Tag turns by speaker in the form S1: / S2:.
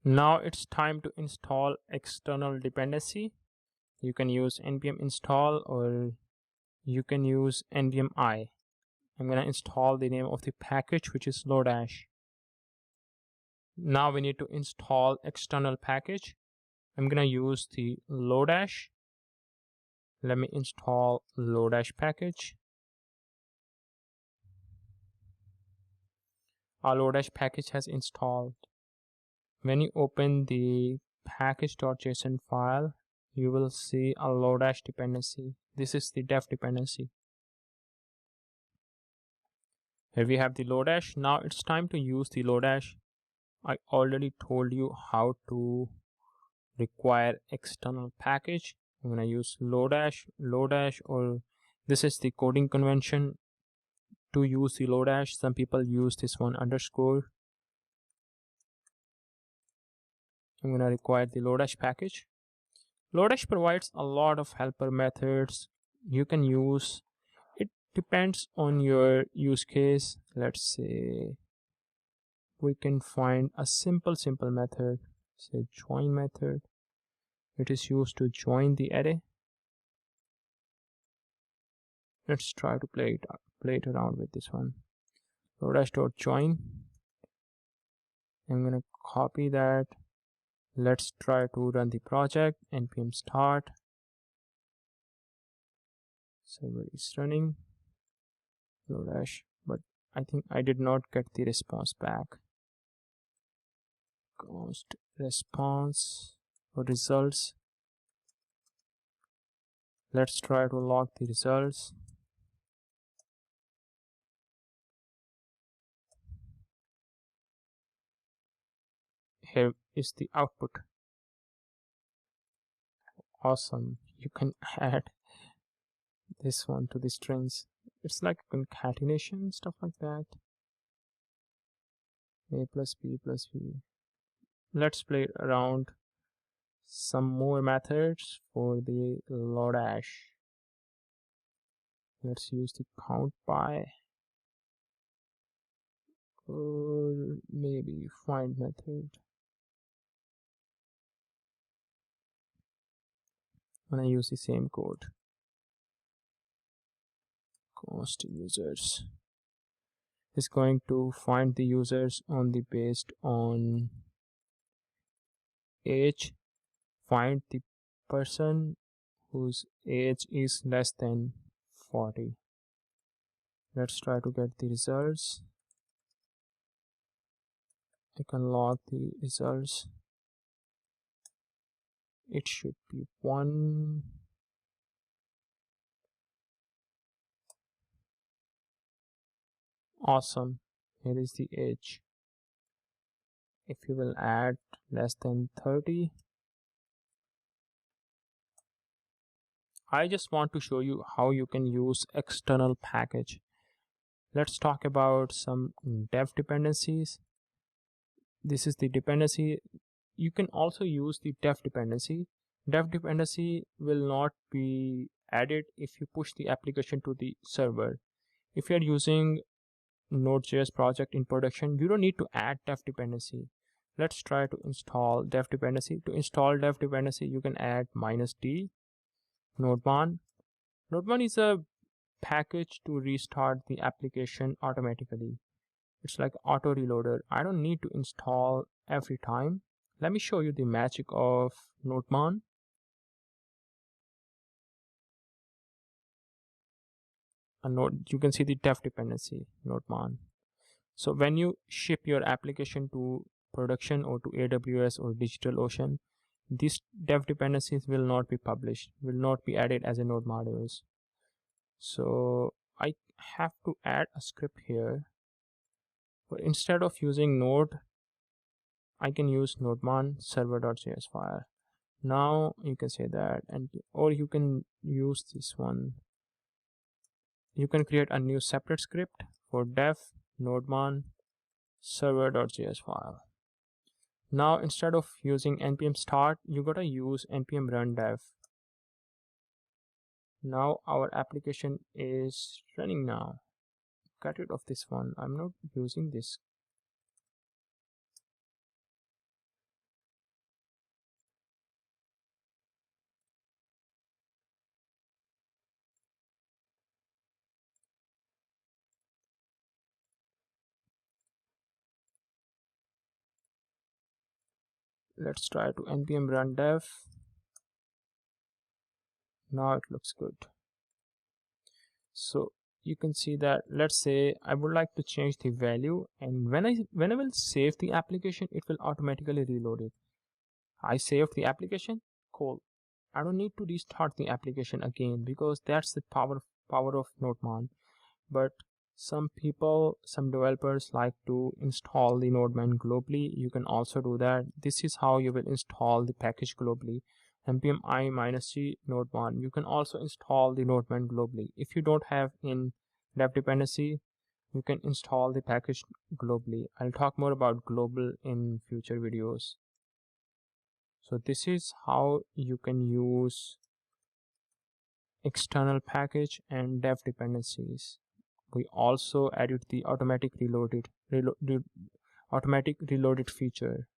S1: Now it's time to install external dependency. You can use npm install or you can use npm I. I'm going to install the name of the package, which is Lodash. Now we need to install external package. I'm going to use the Lodash. Let me install Lodash package. Our Lodash package has installed. When you open the package.json file, you will see a Lodash dependency. This is the def dependency. Here we have the Lodash. Now it's time to use the Lodash. I already told you how to require external package. I'm going to use Lodash, or this is the coding convention to use the Lodash. Some people use this one underscore. I'm going to require the Lodash package. Lodash provides a lot of helper methods you can use. It depends on your use case. Let's say we can find a simple method, say join method. It is used to join the array. Let's try to play it around with this one. Lodash.join. I'm gonna copy that. Let's try to run the project. npm start. Server is running. Lodash, but I think I did not get the response back. Const response or results. Let's try to log the results. Here is the output. Awesome. You can add this one to the strings. It's like concatenation, stuff like that. A plus B plus B. Let's play around some more methods for the Lodash. Let's use the count by, or maybe find method. I'm gonna use the same code. Const users is going to find the users on the based on age. Find the person whose age is less than 40. Let's try to get the results. I can log the results. It should be 1. Awesome. Here is the age. If you will add less than 30, I just want to show you how you can use external package. Let's talk about some dev dependencies. This is the dependency. You can also use the def dependency. Def dependency will not be added if you push the application to the server. If you're using Node.js project in production, you don't need to add def dependency. Let's try to install def dependency. To install def dependency, you can add -d nodebahn. Nodebahn is a package to restart the application automatically. It's like auto reloader. I don't need to install every time. Let me show you the magic of Nodebahn. You can see the def dependency Nodebahn. So when you ship your application to production or to AWS or DigitalOcean, these dev dependencies will not be published, will not be added as a node modules. So I have to add a script here. But instead of using node, I can use nodebahn server.js file. Now you can say that, or you can use this one. You can create a new separate script for dev nodebahn server.js file. Now instead of using npm start, you gotta use npm run dev. Now our application is running now. Get rid of this one. I'm not using this. Let's try to npm run dev. Now it looks good. So you can see that, let's say I would like to change the value, and when I will save the application, it will automatically reload it. I saved the application, cool. I don't need to restart the application again, because that's the power of Node.js. But some developers like to install the Node.js globally. You can also do that. This is how you will install the package globally. npm i-g Node.js. You can also install the Node.js globally. If you don't have in dev dependency, you can install the package globally. I'll talk more about global in future videos. So this is how you can use external package and dev dependencies. We also added the automatic reloaded feature.